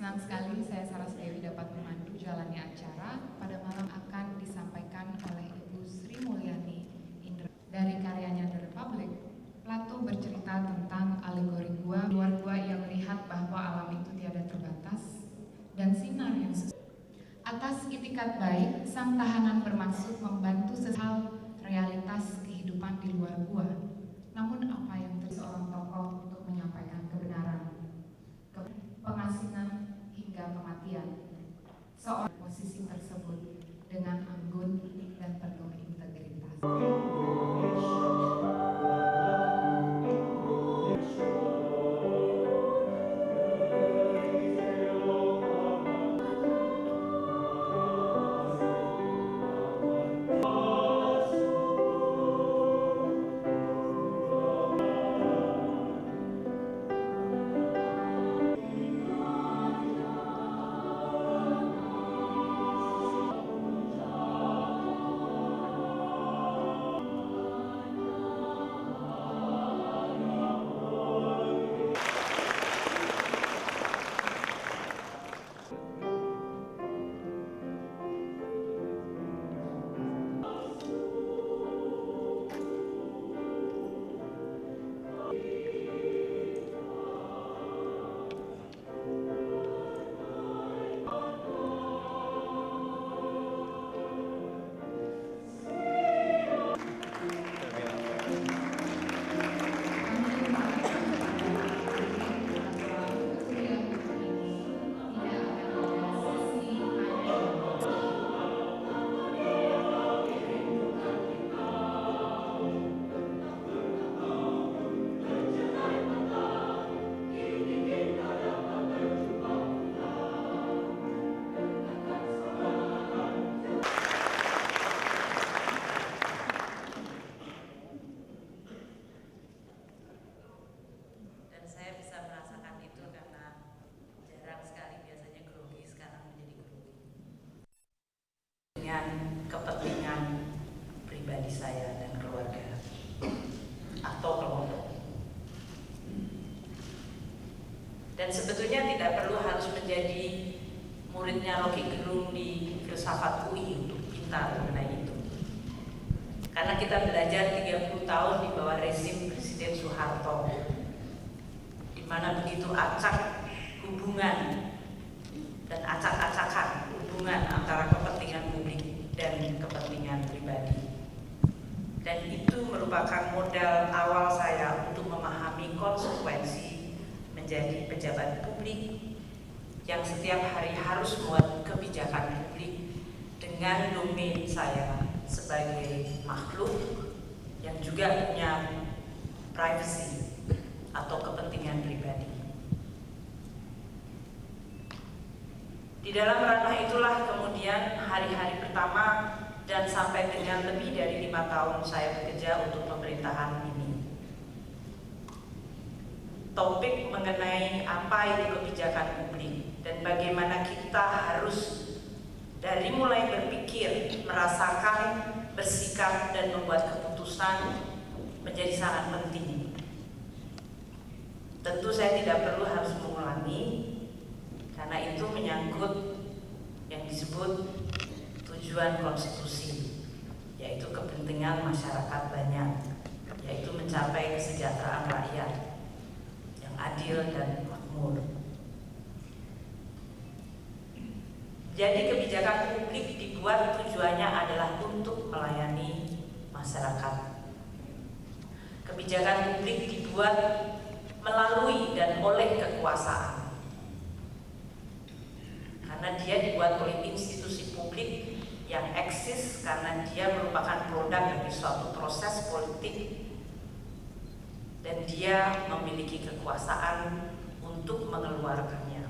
Senang sekali saya Saras Dewi dapat memandu jalannya acara. Pada malam akan disampaikan oleh Ibu Sri Mulyani Indra. Dari karyanya The Republic, Plato bercerita tentang alegori gua. Luar gua ia melihat bahwa alam itu tiada terbatas dan sinar yang atas itikat baik, sang tahanan bermaksud membantu hal realitas kehidupan di luar gua. Namun apa yang seorang tokoh untuk menyampaikan kebenaran, pengasingan hingga kematian. Seorang posisi tersebut dengan anggun dan penuh integritas. Saya bisa merasakan itu karena jarang sekali biasanya grogi, sekarang menjadi grogi dengan kepentingan pribadi saya dan keluarga atau kelompok. Dan sebetulnya tidak perlu harus menjadi muridnya Rocky Gerung di filsafat UI untuk pintar mengenai itu, karena kita belajar 30 tahun di bawah rezim Presiden Soeharto, mana begitu acak hubungan dan acak-acakan hubungan antara kepentingan publik dan kepentingan pribadi. Dan itu merupakan modal awal saya untuk memahami konsekuensi menjadi pejabat publik yang setiap hari harus membuat kebijakan publik dengan domain saya sebagai makhluk yang juga punya privacy atau kepentingan pribadi. Di dalam ranah itulah kemudian hari-hari pertama dan sampai dengan lebih dari 5 tahun saya bekerja untuk pemerintahan ini. Topik mengenai apa itu kebijakan publik dan bagaimana kita harus dari mulai berpikir, merasakan, bersikap dan membuat keputusan menjadi sangat penting. Tentu saya tidak perlu harus mengulangi, karena itu menyangkut yang disebut tujuan konstitusi, yaitu kepentingan masyarakat banyak, yaitu mencapai kesejahteraan rakyat yang adil dan makmur. Jadi kebijakan publik dibuat tujuannya adalah untuk melayani masyarakat. Kebijakan publik dibuat melalui dan oleh kekuasaan, karena dia dibuat oleh institusi publik yang eksis karena dia merupakan produk dari suatu proses politik dan dia memiliki kekuasaan untuk mengeluarkannya.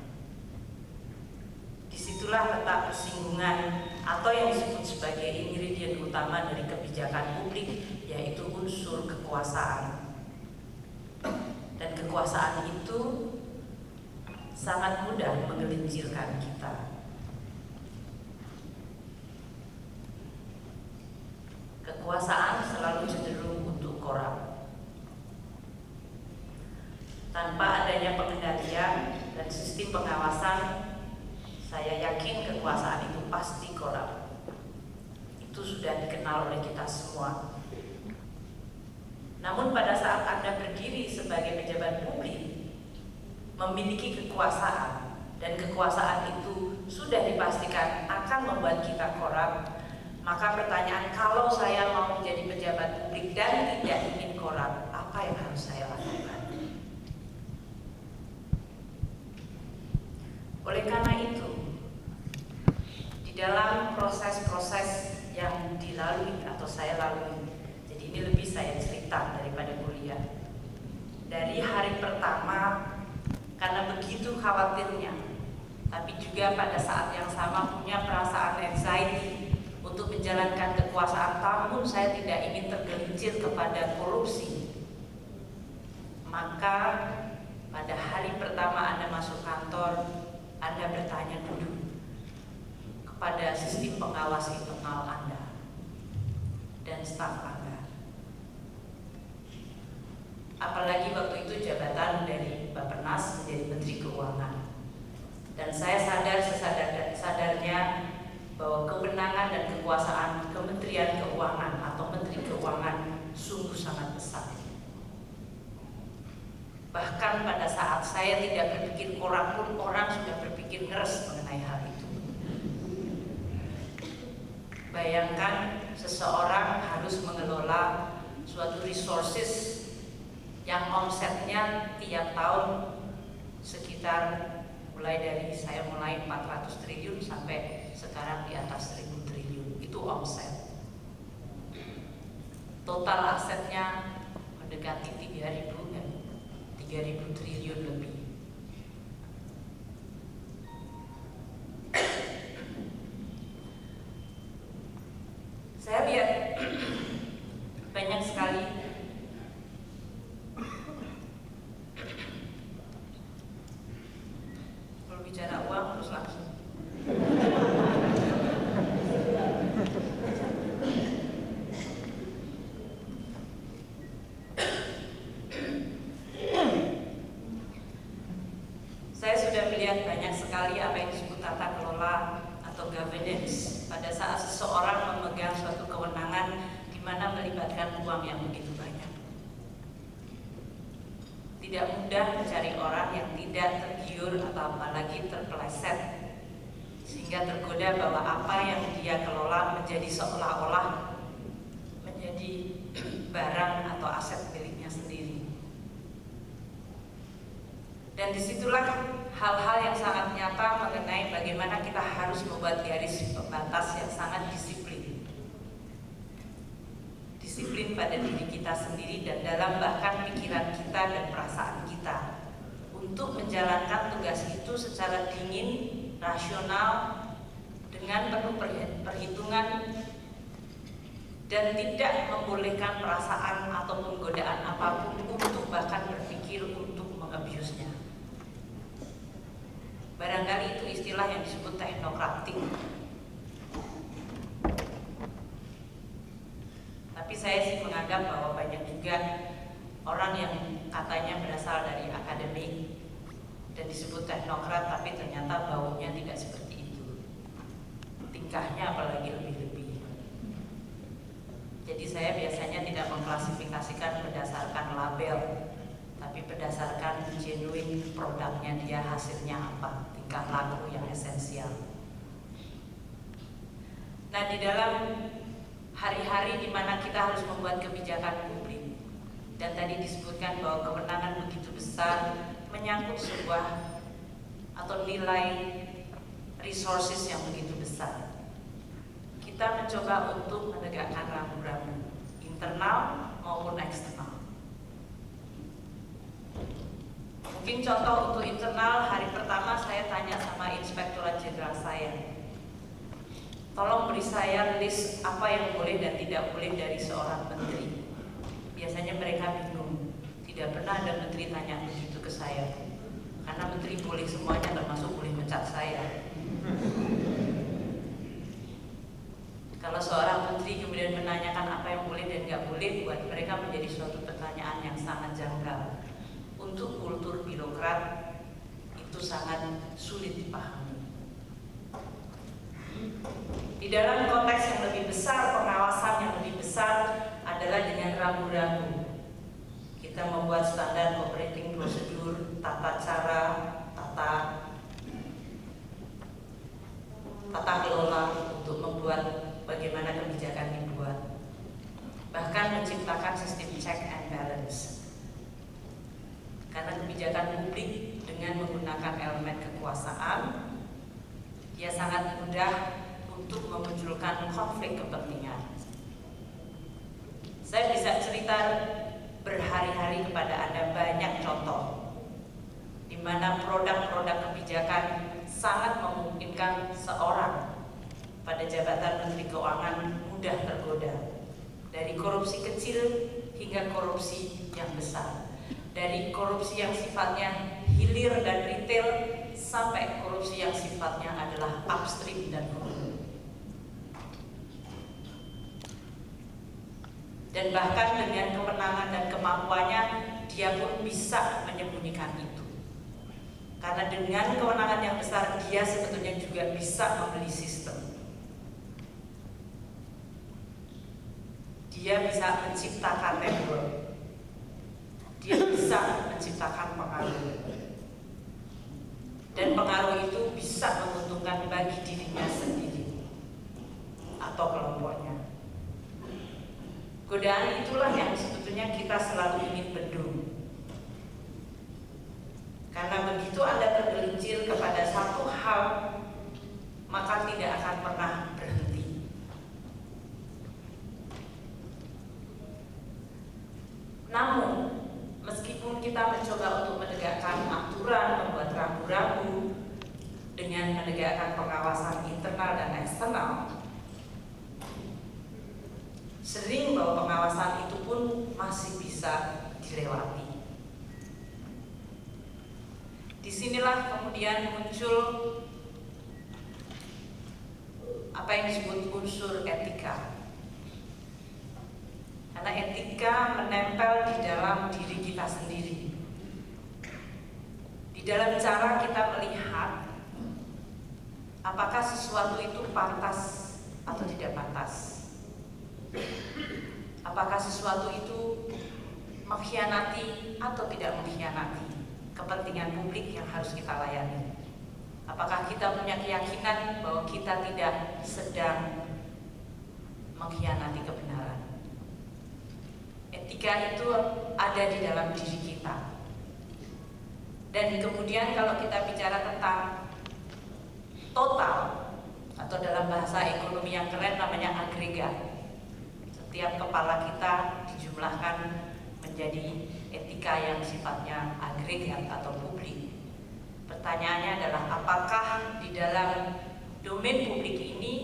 Disitulah letak persinggungan atau yang disebut sebagai ingredient utama dari kebijakan publik, yaitu unsur kekuasaan. Dan kekuasaan itu sangat mudah menggelincirkan kita. Kekuasaan selalu cenderung untuk korup. Tanpa adanya pengendalian dan sistem pengawasan, semua. Namun pada saat Anda berdiri sebagai pejabat publik, memiliki kekuasaan, dan kekuasaan itu sudah dipastikan akan membuat kita korup, maka pertanyaan, kalau saya mau menjadi pejabat publik dan tidak ingin korup, apa yang harus saya lakukan? Oleh karena itu, di dalam proses-proses yang dilalui atau saya lalui, jadi ini lebih saya cerita daripada kuliah. Dari hari pertama, karena begitu khawatirnya, tapi juga pada saat yang sama punya perasaan anxiety untuk menjalankan kekuasaan, namun saya tidak ingin tergelincir kepada korupsi. Maka pada hari pertama Anda masuk kantor, Anda bertanya dulu kepada sistem pengawas internal Anda dan staf Anda. Apalagi waktu itu jabatan dari Bappenas menjadi Menteri Keuangan. Dan saya sadar sesadar-sadarnya bahwa kewenangan dan kekuasaan Kementerian Keuangan atau Menteri Keuangan sungguh sangat besar. Bahkan pada saat saya tidak berpikir korup pun, orang sudah berpikir ngeres mengenai hal itu. Bayangkan seseorang harus mengelola suatu resources yang omsetnya tiap tahun sekitar mulai dari saya mulai 400 triliun sampai sekarang di atas 1000 triliun. Itu omset. Total asetnya mendekati 3.000 triliun lebih. Saya lihat banyak sekali kalau bicara uang terus langsung. Saya sudah melihat banyak sekali apa yang disebut tata kelola atau governance pada saat seseorang memegang suatu kewenangan di mana melibatkan uang yang begitu banyak. Tidak mudah mencari orang yang tidak tergiur atau apalagi terpeleset sehingga tergoda bahwa apa yang dia kelola menjadi seolah-olah menjadi barang atau aset miliknya sendiri. Dan disitulah hal-hal yang sangat nyata mengenai bagaimana kita harus membuat garis pembatas yang sangat disiplin. Disiplin pada diri kita sendiri dan dalam bahkan pikiran kita dan perasaan kita untuk menjalankan tugas itu secara dingin, rasional, dengan penuh perhitungan dan tidak membolehkan perasaan ataupun godaan apapun untuk bahkan berpikir untuk mengabusnya. Barangkali itu istilah yang disebut teknokratik. Tapi saya sih menganggap bahwa banyak juga orang yang katanya berasal dari akademik dan disebut teknokrat, tapi ternyata baunya tidak seperti itu. Tingkahnya apalagi lebih-lebih. Jadi saya biasanya tidak mengklasifikasikan berdasarkan label, tapi berdasarkan genuine produknya dia, hasilnya apa, tingkah laku yang esensial. Nah, di dalam hari-hari di mana kita harus membuat kebijakan publik, dan tadi disebutkan bahwa kewenangan begitu besar menyangkut sebuah atau nilai resources yang begitu besar. Kita mencoba untuk menegakkan rambu-rambu internal maupun eksternal. Mungkin contoh untuk internal, hari pertama saya tanya sama Inspektorat Jenderal saya, tolong beri saya list apa yang boleh dan tidak boleh dari seorang menteri. Biasanya mereka bingung, tidak pernah ada menteri tanya begitu ke saya, karena menteri boleh semuanya, termasuk boleh mencat saya. Kalau seorang menteri kemudian menanyakan apa yang boleh dan nggak boleh, buat mereka menjadi suatu pertanyaan yang sangat janggal. Untuk kultur birokrat itu sangat sulit dipahami. Di dalam konteks yang lebih besar, pengawasan yang lebih besar, kita membuat standar operating prosedur, tata cara, tata kelola untuk membuat bagaimana kebijakan dibuat. Bahkan menciptakan sistem check and balance. Karena kebijakan publik dengan menggunakan elemen kekuasaan, dia sangat mudah untuk memunculkan konflik kepentingan. Saya bisa cerita berhari-hari kepada Anda banyak contoh di mana produk-produk kebijakan sangat memungkinkan seorang pada jabatan Menteri Keuangan mudah tergoda, dari korupsi kecil hingga korupsi yang besar, dari korupsi yang sifatnya hilir dan retail sampai korupsi yang sifatnya adalah upstream dan hulu. Dan bahkan dengan kemenangan dan kemampuannya, dia pun bisa menyembunyikan itu. Karena dengan kewenangan yang besar, dia sebetulnya juga bisa membeli sistem. Dia bisa menciptakan network. Dia bisa menciptakan pengaruh. Dan pengaruh itu bisa menguntungkan bagi dirinya sendiri atau kelompoknya. Godaan itulah yang sebetulnya kita selalu ingin bendung. Karena begitu Anda tergelincir kepada satu hal, maka tidak akan pernah berhenti. Namun, meskipun kita mencoba untuk menegakkan aturan, membuat rambu-rambu dengan menegakkan pengawasan internal dan eksternal, sering bahwa pengawasan itu pun masih bisa dilewati. Disinilah kemudian muncul apa yang disebut unsur etika. Karena etika menempel di dalam diri kita sendiri. Di dalam cara kita melihat apakah sesuatu itu pantas atau tidak pantas. Apakah sesuatu itu mengkhianati atau tidak mengkhianati kepentingan publik yang harus kita layani. Apakah kita punya keyakinan bahwa kita tidak sedang mengkhianati kebenaran. Etika itu ada di dalam diri kita. Dan kemudian kalau kita bicara tentang total, atau dalam bahasa ekonomi yang keren namanya agregat, setiap kepala kita dijumlahkan menjadi etika yang sifatnya agregat atau publik. Pertanyaannya adalah apakah di dalam domain publik ini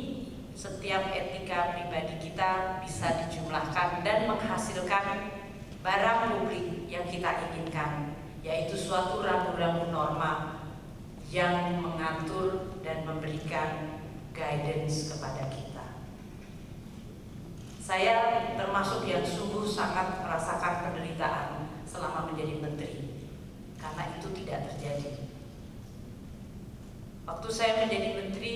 setiap etika pribadi kita bisa dijumlahkan dan menghasilkan barang publik yang kita inginkan, yaitu suatu rambu-rambu norma yang mengatur dan memberikan guidance kepada kita. Saya termasuk yang sungguh sangat merasakan penderitaan selama menjadi menteri, karena itu tidak terjadi. Waktu saya menjadi menteri,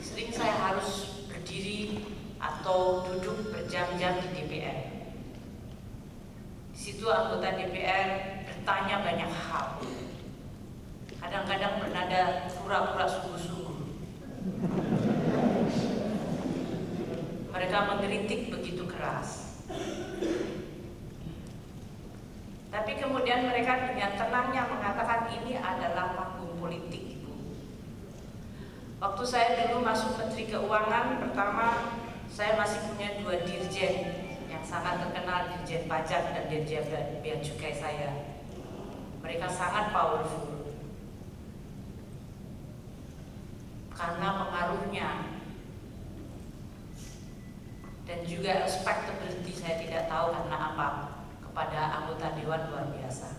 sering saya harus berdiri atau duduk berjam-jam di DPR. Di situ anggota DPR bertanya banyak hal, kadang-kadang bernada pura-pura sungguh-sungguh. Mereka mengkritik begitu keras. Tapi kemudian mereka dengan tenangnya mengatakan ini adalah panggung politik, Ibu. Waktu saya dulu masuk Menteri Keuangan, pertama saya masih punya 2 dirjen yang sangat terkenal, Dirjen Pajak dan Dirjen Bea Cukai saya. Mereka sangat powerful karena pengaruhnya dan juga respectability saya tidak tahu karena apa kepada anggota dewan luar biasa.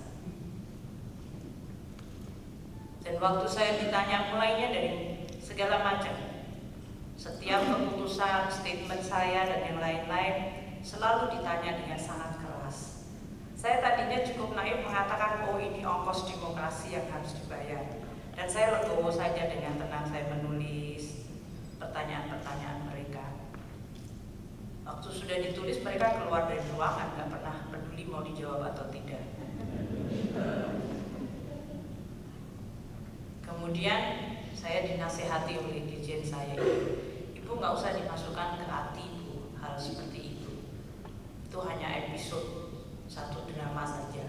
Dan waktu saya ditanya mulainya dari segala macam, setiap keputusan, statement saya dan yang lain-lain selalu ditanya dengan sangat keras. Saya tadinya cukup naif mengatakan, oh ini ongkos demokrasi yang harus dibayar. Dan saya legowo saja dengan tenang saya menulis pertanyaan-pertanyaan mereka. Waktu sudah ditulis mereka keluar dari ruangan, nggak pernah peduli mau dijawab atau tidak. Kemudian saya dinasehati oleh dirjen saya, Ibu nggak usah dimasukkan ke hati Bu, hal seperti itu hanya episode satu drama saja.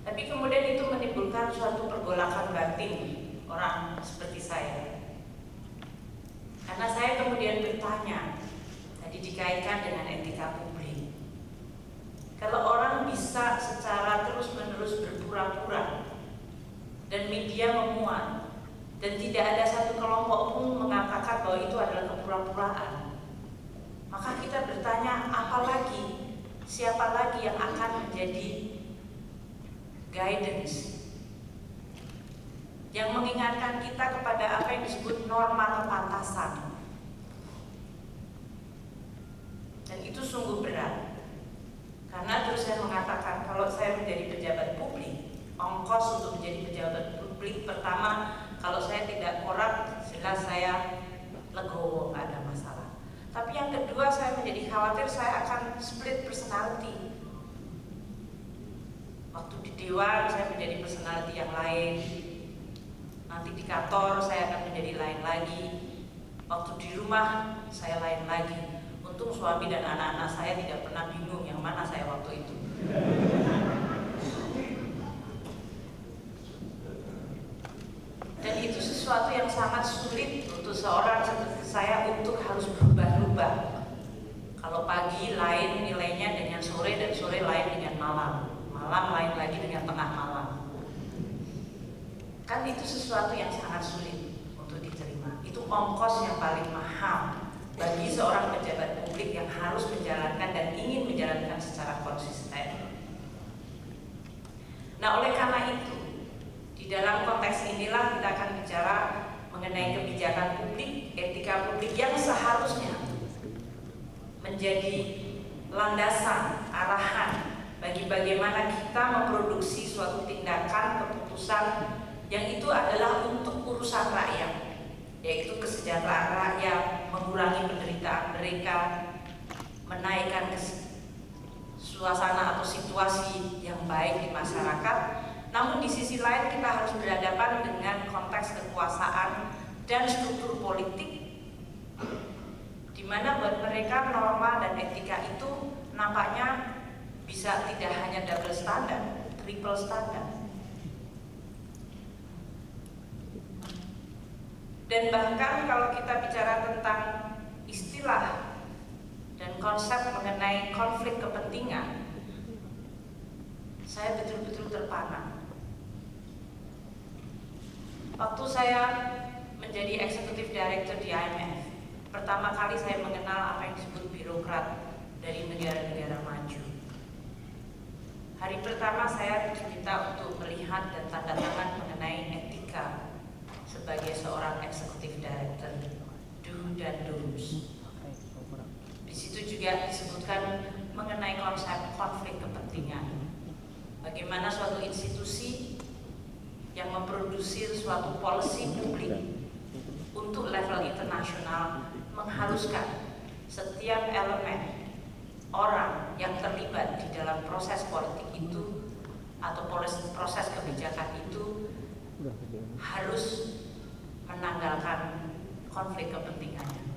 Tapi kemudian itu menimbulkan suatu pergolakan batin orang seperti saya. Karena saya kemudian bertanya, tadi dikaitkan dengan etika publik. Kalau orang bisa secara terus-menerus berpura-pura dan media memuat dan tidak ada satu kelompok pun mengatakan bahwa itu adalah kepura-puraan, maka kita bertanya, apalagi, siapa lagi yang akan menjadi guidance yang mengingatkan kita kepada apa yang disebut norma kepantasan. Dan itu sungguh berat. Karena terus saya mengatakan, kalau saya menjadi pejabat publik, ongkos untuk menjadi pejabat publik, pertama, kalau saya tidak korup, jelas saya legowo, nggak ada masalah. Tapi yang kedua, saya menjadi khawatir saya akan split personality. Waktu di Dewan saya menjadi personality yang lain, nanti di kantor saya akan menjadi lain lagi, waktu di rumah saya lain lagi. Untung suami dan anak-anak saya tidak pernah bingung yang mana saya waktu itu. Dan itu sesuatu yang sangat sulit untuk seorang seperti saya untuk harus berubah-ubah. Kalau pagi lain nilainya dengan sore, dan sore lain dengan malam, malam lain lagi dengan tengah malam. Kan itu sesuatu yang sangat sulit untuk diterima. Itu ongkos yang paling mahal bagi seorang pejabat publik yang harus menjalankan dan ingin menjalankan secara konsisten. Nah, oleh karena itu, di dalam konteks inilah kita akan bicara mengenai kebijakan publik, etika publik yang seharusnya menjadi landasan, arahan bagi bagaimana kita memproduksi suatu tindakan keputusan yang itu adalah untuk urusan rakyat, yaitu kesejahteraan rakyat, mengurangi penderitaan mereka, menaikkan suasana atau situasi yang baik di masyarakat. Namun di sisi lain kita harus berhadapan dengan konteks kekuasaan dan struktur politik, di mana buat mereka norma dan etika itu nampaknya bisa tidak hanya double standar, triple standar. Dan bahkan kalau kita bicara tentang istilah dan konsep mengenai konflik kepentingan, saya betul-betul terpana. Waktu saya menjadi eksekutif director di IMF, pertama kali saya mengenal apa yang disebut birokrat dari negara-negara maju. Hari pertama saya diminta untuk melihat dan tanda tangan mengenai etika sebagai seorang eksekutif director, do dan don'ts. Di situ juga disebutkan mengenai konsep konflik kepentingan. Bagaimana suatu institusi yang memproduksi suatu policy publik untuk level internasional mengharuskan setiap elemen orang yang terlibat di dalam proses politik itu atau proses kebijakan itu harus menanggalkan konflik kepentingannya.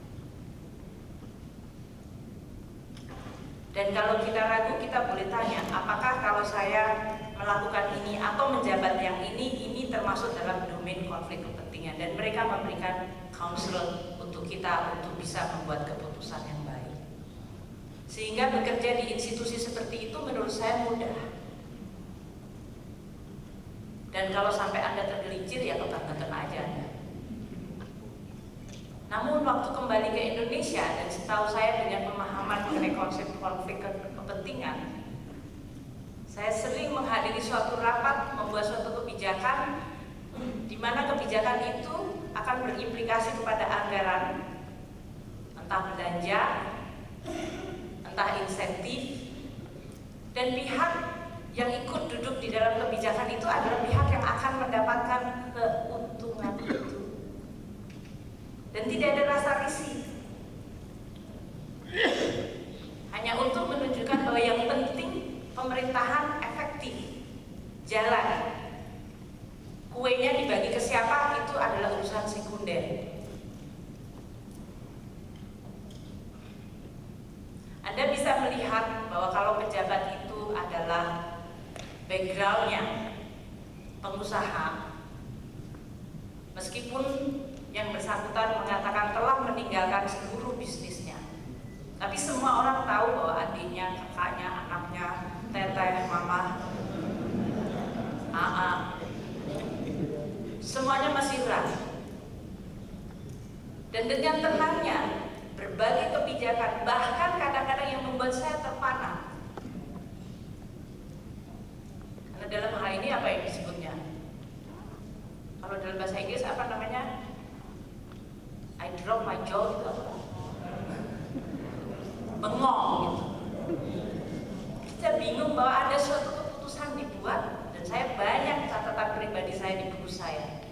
Dan kalau kita ragu, kita boleh tanya, apakah kalau saya melakukan ini atau menjabat yang ini termasuk dalam domain konflik kepentingan, dan mereka memberikan counsel untuk kita untuk bisa membuat keputusan yang baik. Sehingga bekerja di institusi seperti itu menurut saya mudah. Dan kalau sampai Anda tergelincir, ya kebangetan aja Anda. Namun waktu kembali ke Indonesia, dan setahu saya dengan pemahaman mengenai konsep konflik kepentingan, saya sering menghadiri suatu rapat membuat suatu kebijakan di mana kebijakan itu akan berimplikasi kepada anggaran, entah belanja, entah insentif, dan pihak yang ikut duduk di dalam kebijakan itu adalah pihak yang akan mendapatkan keuntungan itu. Dan tidak ada rasa risih, hanya untuk menunjukkan bahwa yang penting pemerintahan efektif, sekunder. Anda bisa melihat bahwa kalau pejabat itu adalah background-nya pengusaha, meskipun yang bersangkutan mengatakan telah meninggalkan seluruh bisnisnya, tapi semua orang tahu bahwa adiknya, kakaknya, anaknya, teteh, mama, semuanya masih ragu. Dan dengan tenangnya berbagai kebijakan, bahkan kadang-kadang yang membuat saya terpana. Karena dalam hal ini apa yang disebutnya? Kalau dalam bahasa Inggris apa namanya? I drop my jaw gitu. Bengong gitu. Kita bingung bahwa ada suatu keputusan dibuat, dan saya banyak catatan pribadi saya di buku saya.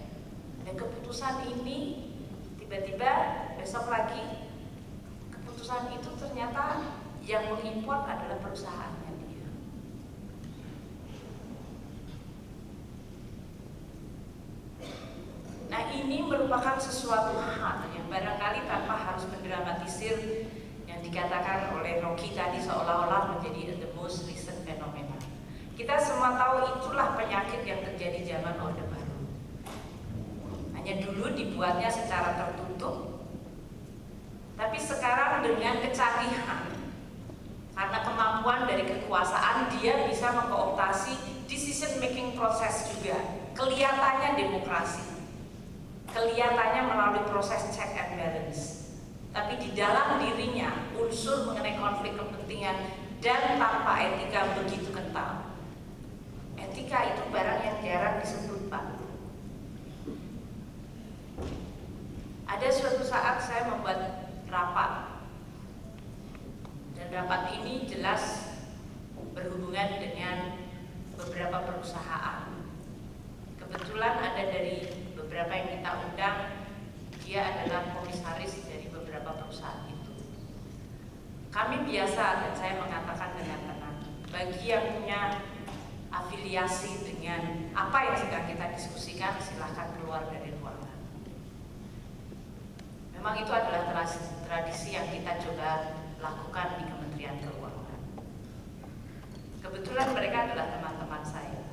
Dan keputusan ini tiba-tiba besok lagi keputusan itu ternyata yang mengimport adalah perusahaannya dia. Nah, ini merupakan sesuatu hal yang barangkali tanpa harus mendramatisir yang dikatakan oleh Rocky tadi seolah-olah menjadi the most recent fenomena. Kita semua tahu itulah penyakit yang terjadi zaman Orde Baru. Hanya dulu dibuatnya secara tertutup, tapi sekarang dengan kecanggihan, karena kemampuan dari kekuasaan, dia bisa mengkooptasi decision making proses juga. Kelihatannya demokrasi, kelihatannya melalui proses check and balance, tapi di dalam dirinya unsur mengenai konflik kepentingan dan tanpa etika begitu kental. Etika itu barang yang jarang disebut, Pak. Ada suatu saat saya membuat rapat, dan rapat ini jelas berhubungan dengan beberapa perusahaan. Kebetulan ada dari beberapa yang kita undang, dia adalah komisaris dari beberapa perusahaan itu. Kami biasa, dan saya mengatakan dengan tenang, bagi yang punya afiliasi dengan apa yang sedang kita diskusikan, silahkan keluar dari ruangan. Memang itu adalah tradisi yang kita coba lakukan di Kementerian Keuangan. Kebetulan mereka adalah teman-teman saya.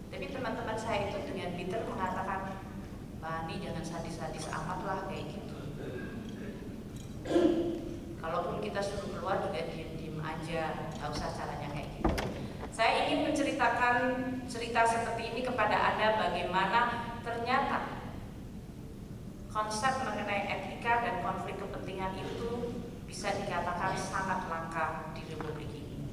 Tapi teman-teman saya itu dengan bitter mengatakan, Mbak Ani jangan sadis-sadis amat lah kayak gitu. Kalaupun kita suruh keluar juga diem-diem aja, gak usah caranya kayak gitu. Saya ingin menceritakan cerita seperti ini kepada Anda bagaimana ternyata konsep mengenai etika dan konflik kepentingan itu bisa dikatakan sangat langka di Republik ini.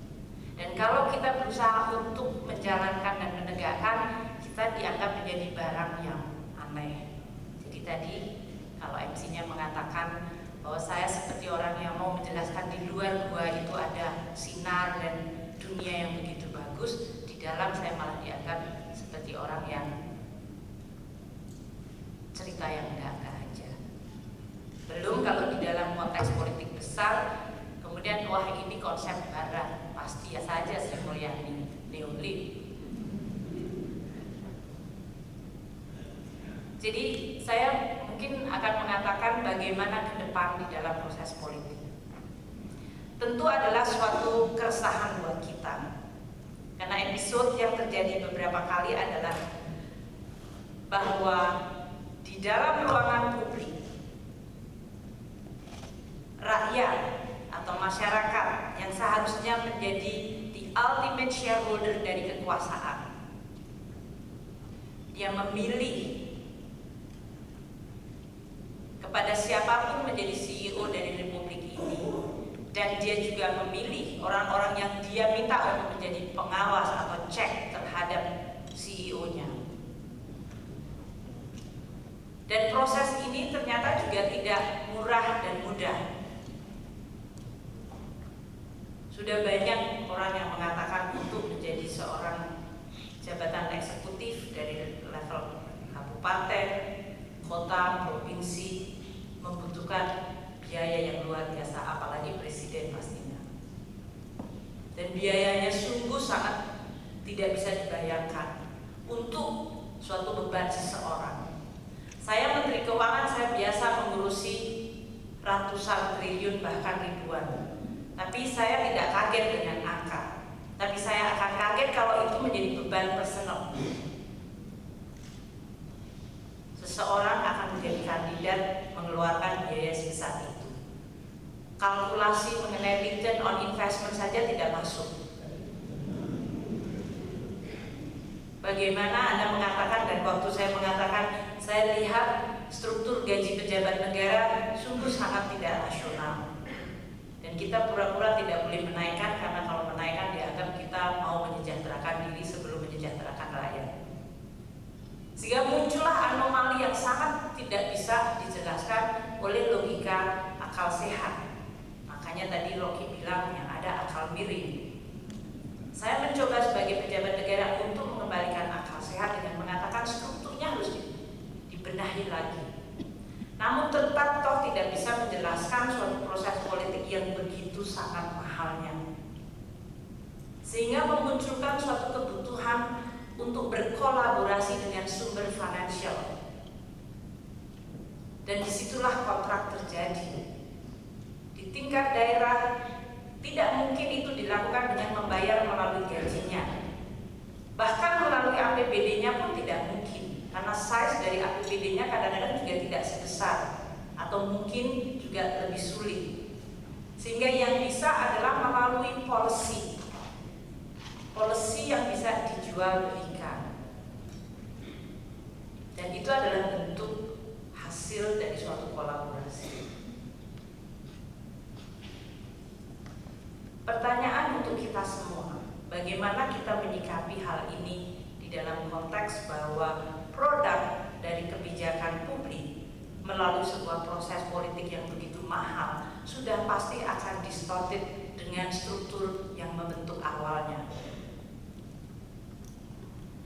Dan kalau kita berusaha untuk menjalankan dan menegakkan, kita dianggap menjadi barang yang aneh. Jadi tadi kalau MC-nya mengatakan bahwa saya seperti orang yang mau menjelaskan di luar gua itu ada sinar dan dunia yang begitu bagus, di dalam saya malah dianggap seperti orang yang cerita yang enggak aja. Belum kalau di dalam konteks politik besar, kemudian wah ini konsep barat, pasti ya saja Sri Mulyani neolib. Jadi saya mungkin akan mengatakan bagaimana ke depan di dalam proses politik. Tentu adalah suatu keresahan buat kita, karena episode yang terjadi beberapa kali adalah bahwa di dalam ruangan publik, rakyat atau masyarakat yang seharusnya menjadi the ultimate shareholder dari kekuasaan, dia memilih kepada siapapun menjadi CEO dari Republik ini, dan dia juga memilih orang-orang yang dia minta untuk menjadi pengawas atau cek terhadap CEO-nya. Dan proses ini ternyata juga tidak murah dan mudah. Sudah banyak orang yang mengatakan untuk menjadi seorang jabatan eksekutif dari level kabupaten, kota, provinsi membutuhkan biaya yang luar biasa, apalagi presiden pastinya. Dan biayanya sungguh sangat tidak bisa dibayangkan untuk suatu beban seseorang. Saya Menteri Keuangan, saya biasa mengurusi ratusan triliun bahkan ribuan. Tapi saya tidak kaget dengan angka. Tapi saya akan kaget kalau itu menjadi beban personal. Seseorang akan menjadi kandidat mengeluarkan biaya sebesar itu. Kalkulasi mengenai return on investment saja tidak masuk. Bagaimana Anda mengatakan, dan waktu saya mengatakan, saya lihat struktur gaji pejabat negara sungguh sangat tidak rasional. Dan kita pura-pura tidak boleh menaikkan, karena kalau menaikkan dianggap kita mau menyejahterakan diri sebelum menyejahterakan rakyat. Sehingga muncullah anomali yang sangat tidak bisa dijelaskan oleh logika akal sehat. Makanya tadi Rocky bilang yang ada akal miring. Saya mencoba sebagai pejabat negara untuk mengembalikan akal sehat dengan mengatakan strukturnya harus dibenahi lagi. Namun tetap toh tidak bisa menjelaskan suatu proses politik yang begitu sangat mahalnya, sehingga memunculkan suatu kebutuhan untuk berkolaborasi dengan sumber finansial. Dan disitulah kontrak terjadi. Di tingkat daerah tidak mungkin itu dilakukan dengan membayar melalui gajinya. Bahkan melalui APBD-nya pun tidak mungkin, karena size dari APBD-nya kadang-kadang juga tidak sebesar, atau mungkin juga lebih sulit. Sehingga yang bisa adalah melalui policy yang bisa dijual belikan. Dan itu adalah bentuk hasil dari suatu kolaborasi. Pertanyaan untuk kita semua, bagaimana kita menyikapi hal ini di dalam konteks bahwa produk dari kebijakan publik melalui sebuah proses politik yang begitu mahal sudah pasti akan distorted dengan struktur yang membentuk awalnya.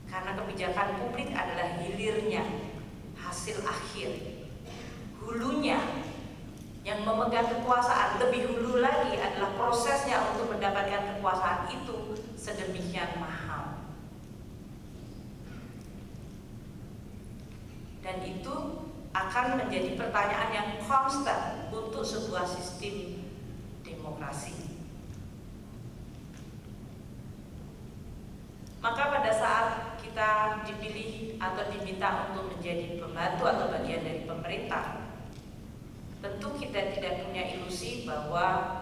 Karena kebijakan publik adalah hilirnya, hasil akhir. Hulunya yang memegang kekuasaan, lebih hulu lagi adalah prosesnya untuk mendapatkan kekuasaan itu sedemikian mahal. Dan itu akan menjadi pertanyaan yang konstan untuk sebuah sistem demokrasi. Maka pada saat kita dipilih atau diminta untuk menjadi pembantu atau bagian dari pemerintah, tentu kita tidak punya ilusi bahwa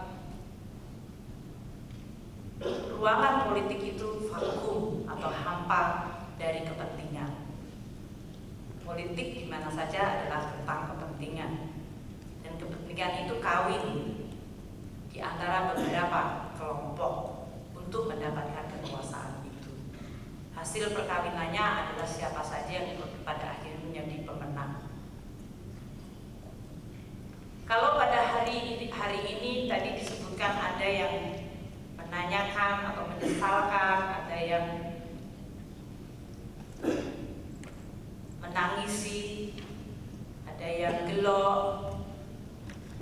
ruangan politik itu vakum atau hampa dari kepentingan. Politik di mana saja adalah tentang kepentingan, dan kepentingan itu kawin di antara beberapa kelompok untuk mendapatkan kekuasaan itu. Hasil perkawinannya adalah siapa saja yang pada akhirnya menjadi pemenang. Kalau pada hari ini tadi disebutkan ada yang menanyakan atau menyesalkan, ada yang menangisi, ada yang gelo,